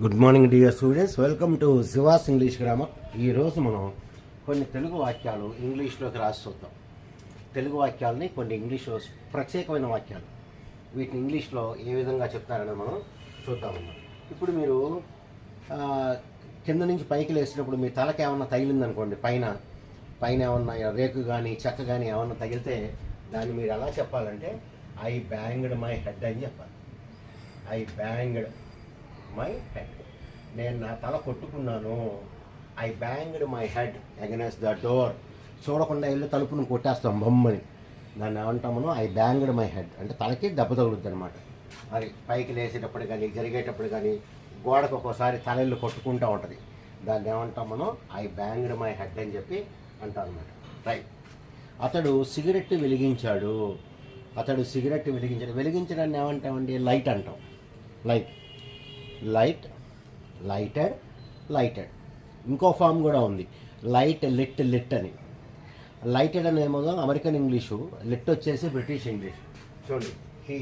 Good morning dear students, welcome to she was English grammar. ఈరోజు మనం కొన్ని తెలుగు వాక్యాలు ఇంగ్లీష్లోకి రాసి చూద్దాం. తెలుగు వాక్యాలని కొన్ని ఇంగ్లీష్లో ప్రత్యేకమైన వాక్యాలు, వీటిని ఇంగ్లీష్లో ఏ విధంగా చెప్తారని మనం చూద్దామన్నమాట. ఇప్పుడు మీరు కింద నుంచి పైకి లేసినప్పుడు మీ తలకి ఏమన్నా తగిలిందనుకోండి, పైన ఏమన్నా రేకు కానీ చెక్క కానీ ఏమన్నా తగిలితే దాన్ని మీరు ఎలా చెప్పాలంటే ఐ బ్యాంగ్డ్ మై హెడ్ అని చెప్పాలి. ఐ బ్యాంగ్డ్ మై హెడ్, నేను నా తల కొట్టుకున్నాను. I banged my head against the door, చూడకుండా వెళ్ళి తలుపును కొట్టేస్తాం బొమ్మని, దాన్ని ఏమంటాము ఐ బ్యాంగ్డ్ మై హెడ్ అంటే తలకి దెబ్బ తగులుద్ది అనమాట. అది పైకి లేచేటప్పుడు కానీ జరిగేటప్పుడు కానీ గోడకు ఒక్కోసారి తలెళ్ళు కొట్టుకుంటూ ఉంటుంది, దాన్ని ఏమంటాం మనం ఐ బ్యాంగ్డ్ మై హెడ్ అని చెప్పి అంటాం అనమాట. రైట్. అతడు సిగరెట్ వెలిగించాడు. వెలిగించడాన్ని ఏమంటామండి? లైట్ అంటాం. లైటెడ్. ఇంకో ఫామ్ కూడా ఉంది, లిట్ అని. లైటెడ్ అనేమో అమెరికన్ ఇంగ్లీషు, లిట్ వచ్చేసి బ్రిటిష్ ఇంగ్లీష్. చూడండి, హీ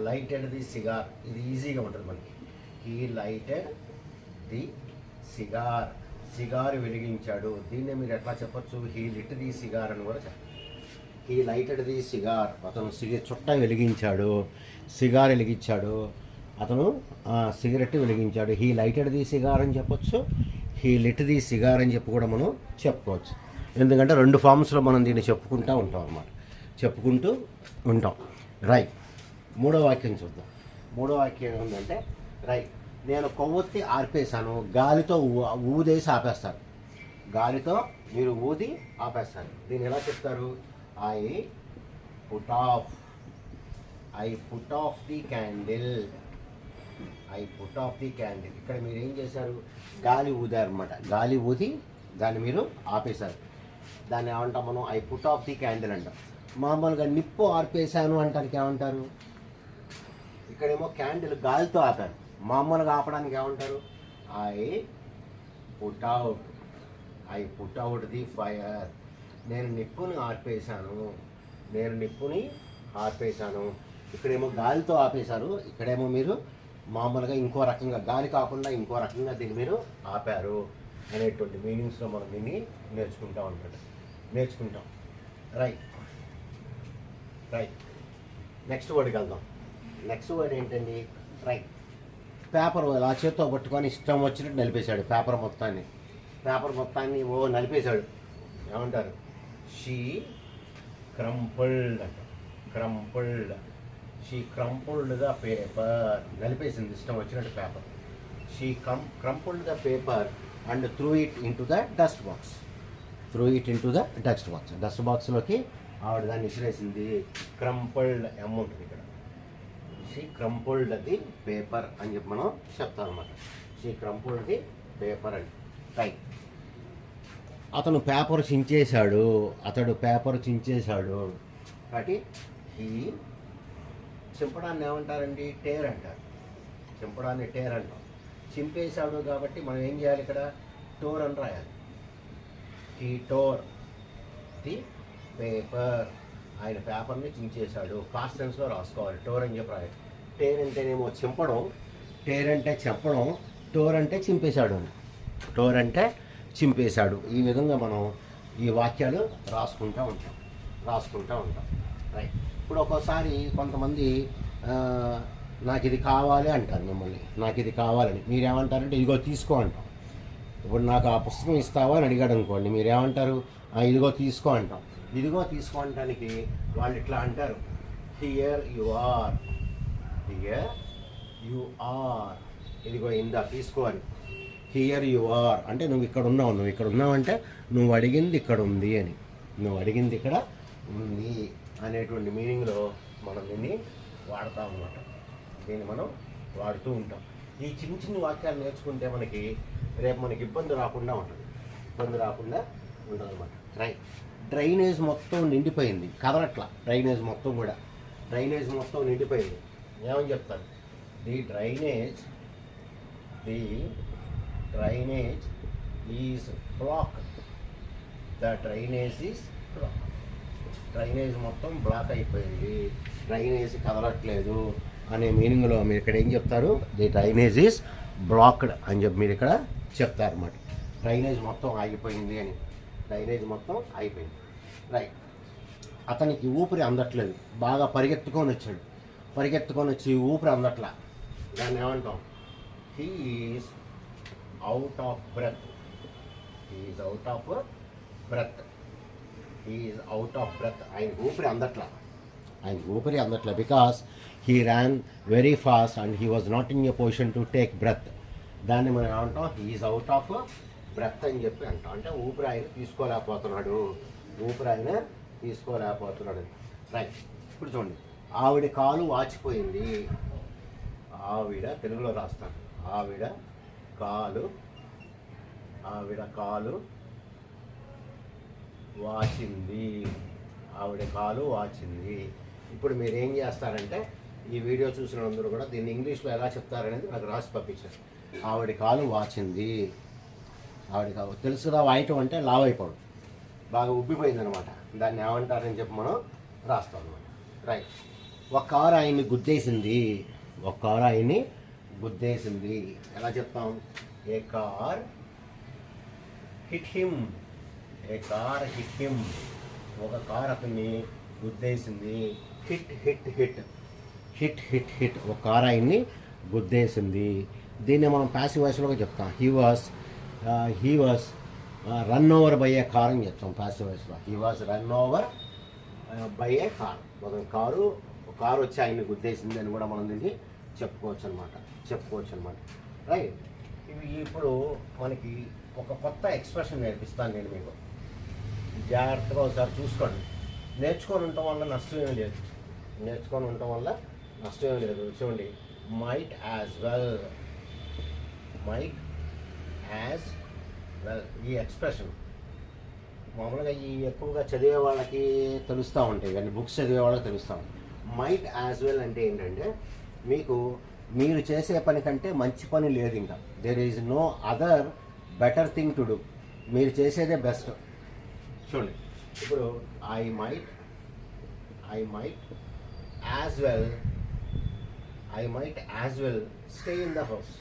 లైటెడ్ ది సిగార్, ఇది ఈజీగా ఉంటుంది మనకి. హీ లైటెడ్ ది సిగార్ వెలిగించాడు. దీన్నే మీరు ఎట్లా చెప్పచ్చు? హీ లిట్ ది సిగార్ అని కూడా చెప్పాలి. హీ లైటెడ్ ది సిగార్, అతను చుట్ట వెలిగించాడు, సిగార్ వెలిగించాడు, అతను సిగరెట్ వెలిగించాడు. హీ లైటెడ్ ది సిగార్ అని చెప్పొచ్చు, హీ లిట్ ది సిగార్ అని చెప్పి కూడా మనం చెప్పుకోవచ్చు. ఎందుకంటే రెండు ఫామ్స్లో మనం దీన్ని చెప్పుకుంటూ ఉంటాం. రైట్. మూడో వాక్యం చూద్దాం. మూడో వాక్యం ఏముందంటే, రైట్, నేను కొవ్వొత్తి ఆర్పేశాను. గాలితో ఊదేసి ఆపేస్తారు. గాలితో మీరు ఊది ఆపేస్తారు. దీన్ని ఎలా చెప్తారు? I put off the candle. ఇక్కడ మీరు ఏం చేశారు? గాలి ఊదారనమాట. గాలి ఊది దాన్ని మీరు ఆపేశారు. దాన్ని ఏమంటాం మనం? I put off the candle అంటాం. మామూలుగా నిప్పు ఆర్పేశాను అంటానికి ఏమంటారు? ఇక్కడేమో క్యాండిల్ గాలితో ఆపారు. మామూలుగా ఆపడానికి ఏమంటారు? I put out the fire. నేను నిప్పుని ఆర్పేశాను. ఇక్కడేమో గాలితో ఆపేశారు, ఇక్కడేమో మీరు మామూలుగా ఇంకో రకంగా, గాలి కాకుండా ఇంకో రకంగా దీన్ని మీరు ఆపారు అనేటువంటి మీనింగ్స్లో మనం దీన్ని నేర్చుకుంటాం. రైట్. నెక్స్ట్ వర్డ్కి వెళ్దాం. నెక్స్ట్ వర్డ్ ఏంటండి? రైట్. పేపర్ ఇలా చేత్తో పట్టుకొని ఇష్టం వచ్చినట్టు నలిపేశాడు. పేపర్ మొత్తాన్ని నలిపేశాడు. ఏమంటారు? She crumpled. She crumpled the paper, నలిపేసింది ఇష్టం వచ్చినట్టు paper. She crumpled the paper and threw it into the dust box. Dust బాక్స్లోకి ఆవిడ దాన్ని విసిరేసింది. క్రంపుల్డ్ అమౌంట్ ఇక్కడ. షీ క్రంపుల్డ్ ది పేపర్ అని చెప్పి మనం చెప్తాం అనమాట. షీ క్రంపుల్డ్ ది పేపర్ అని. రైట్. అతడు పేపర్ చించేశాడు. కాబట్టి ఈ చింపడాన్ని ఏమంటారండి? టేర్ అంటారు. చింపేశాడు కాబట్టి మనం ఏం చేయాలి? ఇక్కడ టోర్ అని రాయాలి. హీ టోర్ ది పేపర్, ఆయన పేపర్ని చించేశాడు. పాస్ట్ టెన్స్లో రాసుకోవాలి. టోర్ అని చెప్పి రాయాలి. టేర్ అంటేనేమో చింపడం, టోర్ అంటే చింపేశాడు. ఈ విధంగా మనం ఈ వాక్యాలు రాసుకుంటూ ఉంటాం. రైట్. ఇప్పుడు ఒక్కోసారి కొంతమంది నాకు ఇది కావాలి అంటారు మిమ్మల్ని. నాకు ఇది కావాలని మీరేమంటారంటే ఇదిగో తీసుకో అంటాం. ఇప్పుడు నాకు ఆ పుస్తకం ఇస్తావా అని అడిగాడు అనుకోండి, మీరేమంటారు? ఇదిగో తీసుకో అంటాం. ఇదిగో తీసుకో అంటానికి వాళ్ళు ఇట్లా అంటారు, హియర్ యు ఆర్. ఇదిగో ఇందా తీసుకో అని. హియర్ యు ఆర్ అంటే నువ్వు ఇక్కడ ఉన్నావు అంటే నువ్వు అడిగింది ఇక్కడ ఉంది అనేటువంటి మీనింగ్లో మనం దీన్ని వాడతాం అన్నమాట. దీన్ని మనం వాడుతూ ఉంటాం. ఈ చిన్న వాక్యాలు నేర్చుకుంటే రేపు మనకి ఇబ్బంది రాకుండా ఉంటుంది అన్నమాట. డ్రైనేజ్ మొత్తం నిండిపోయింది, కదలట్లా. డ్రైనేజ్ మొత్తం నిండిపోయింది. ఏమని చెప్తారు? The drainage is block. Drainage మొత్తం బ్లాక్ అయిపోయింది. డ్రైనేజ్ కదలట్లేదు అనే మీనింగ్లో మీరు ఇక్కడ ఏం చెప్తారు, ది డ్రైనేజ్ ఈజ్ బ్లాక్డ్ అని చెప్పి మీరు ఇక్కడ చెప్తారు అన్నమాట. డ్రైనేజ్ మొత్తం ఆగిపోయింది అని, డ్రైనేజ్ మొత్తం అయిపోయింది. రైట్. అతనికి ఊపిరి అందట్లేదు, బాగా పరిగెత్తుకొని వచ్చాడు, పరిగెత్తుకొని వచ్చి ఊపిరి అందట్లా, దాన్ని ఏమంటాం, he is out of breath. He is out of breath. He is out of breath. ఆయన ఊపిరి అందట్లా because he ran very fast and he was not in a position to take breath. దాన్ని మనం ఏమంటాం, he is out of breath అని చెప్పి అంటాం. అంటే ఊపిరి ఆయన తీసుకోలేకపోతున్నాడు. రైట్. ఇప్పుడు చూడండి, ఆవిడ కాలు వాచిపోయింది. ఆవిడ తెలుగులో రాస్తాను, ఆవిడ కాలు వాచింది. ఇప్పుడు మీరు ఏం చేస్తారంటే, ఈ వీడియో చూసిన అందరూ కూడా దీన్ని ఇంగ్లీష్లో ఎలా చెప్తారనేది నాకు రాసి పంపించారు. ఆవిడ కాలు వాచింది. తెలుసు కదా, వాయటం అంటే లావ్ అయిపోవడం, బాగా ఉబ్బిపోయింది అనమాట. దాన్ని ఏమంటారని చెప్పి మనం రాస్తాం అనమాట. రైట్. ఒక కారు ఆయన్ని గుద్దేసింది. ఎలా చెప్తాం, ఏ కార్ హిట్ హిమ్. ఒక కార్ అతన్ని గుద్దేసింది. హిట్ ఒక కార్ ఆయన్ని గుద్దేసింది. దీన్ని మనం ప్యాసివ్ వాయిస్లోగా చెప్తాం. He was run over by A car అని చెప్తాం ప్యాసివ్ వాయిస్లో. He was run over by A car. ఒక కారు వచ్చి ఆయన్ని గుద్దేసింది అని కూడా మనం దీన్ని చెప్పుకోవచ్చు అనమాట. రైట్. ఇప్పుడు మనకి ఒక కొత్త ఎక్స్ప్రెషన్ నేర్పిస్తాను నేను మీకు. జాగ్రత్తగా ఒకసారి చూసుకోండి. నేర్చుకొని ఉండటం వల్ల నష్టం ఏమీ లేదు. చూడండి, మైట్ యాజ్ వెల్. ఈ ఎక్స్ప్రెషన్ మామూలుగా ఎక్కువగా చదివే వాళ్ళకి తెలుస్తూ ఉంటాయి, కానీ బుక్స్ చదివే వాళ్ళకి తెలుస్తూ ఉంటాయి. మైట్ యాజ్ వెల్ అంటే ఏంటంటే, మీరు చేసే పని కంటే మంచి పని లేదు ఇంకా. There is no other better thing to do. మీరు చేసేదే బెస్ట్. చూడండి, ఇప్పుడు I might as well stay in the house.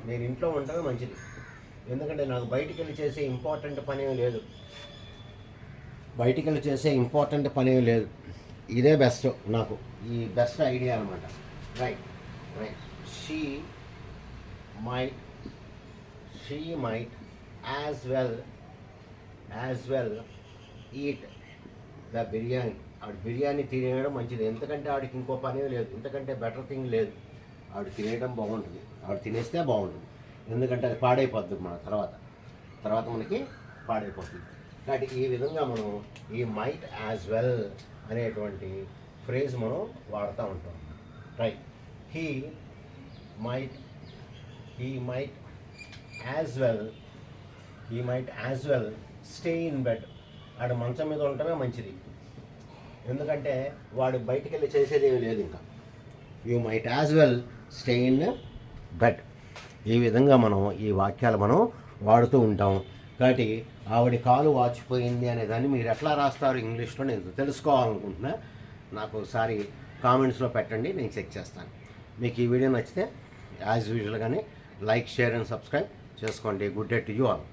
నేను ఇంట్లో ఉండటమే మంచిది, ఎందుకంటే నాకు బయటికి వెళ్ళి చేసే ఇంపార్టెంట్ పని లేదు. ఇదే బెస్ట్, నాకు ఈ బెస్ట్ ఐడియా అనమాట. Right. She might as well eat the biryani. ఆవిడ బిర్యానీ తినేయడం మంచిది, ఎందుకంటే ఆవిడకి ఇంకో పని లేదు, ఎందుకంటే బెటర్ థింగ్ లేదు. ఆవిడ తినేయడం బాగుంటుంది, ఆవిడ తినేస్తే బాగుంటుంది, ఎందుకంటే అది పాడైపోద్ది మన తర్వాత మనకి పాడైపోతుంది. కాబట్టి ఈ విధంగా మనం ఈ మైట్ యాజ్ వెల్ అనేటువంటి ఫ్రేజ్ మనం వాడుతూ ఉంటాం. Right. He might as well stay in bed. ఆడ మంచం మీద ఉండటమే మంచిది, ఎందుకంటే వాడు బయటికి వెళ్ళి చేసేది ఏమీ లేదు ఇంకా. You might as well stay in bed. ఈ విధంగా మనం ఈ వాక్యాలు మనం వాడుతూ ఉంటాం. కాబట్టి ఆవిడ కాలు వాచిపోయింది అనే దాన్ని మీరు ఎట్లా రాస్తారు ఇంగ్లీష్లో నేను తెలుసుకోవాలనుకుంటున్నా. నాకు ఒకసారి కామెంట్స్లో పెట్టండి, నేను చెక్ చేస్తాను. మీకు ఈ వీడియో నచ్చితే యాజ్ యూజువల్గానే లైక్, షేర్ అండ్ సబ్స్క్రైబ్ చేసుకోండి. Good day to you all.